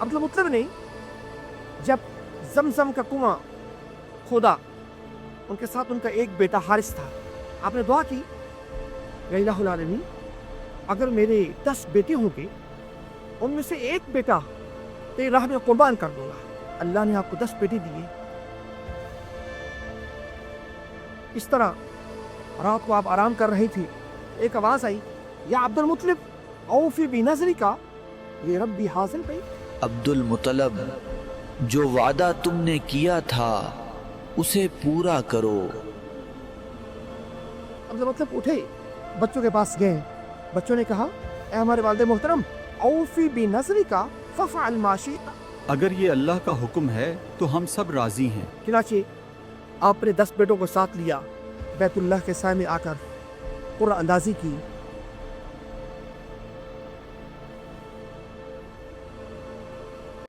عبد المطلب نے جب زمزم کا کنواں کھودا، ان کے ساتھ ان کا ایک بیٹا حارث تھا، آپ نے دعا کی یا الہ العالمین اگر میرے 10 بیٹے ہوں گے ان میں سے ایک بیٹا تیری راہ میں قربان کر دوں گا۔ اللہ نے آپ کو 10 بیٹے دیے۔ اس طرح رات کو آپ آرام کر رہے تھے، ایک آواز آئی، یا عبد المطلب اوفی بنذرک یہ ربی حاصل پہ۔ عبد المطلب، جو وعدہ تم نے کیا تھا اسے پورا کرو۔ عبد المطلب اٹھے، بچوں کے پاس گئے، بچوں نے کہا اے ہمارے والد محترم اوفی بنذرک ففعل ما شئت۔ اگر یہ اللہ کا حکم ہے تو ہم سب راضی ہیں۔ چنانچہ آپ نے 10 بیٹوں کو ساتھ لیا، بیت اللہ کے سائے میں آ کر قرعہ اندازی کی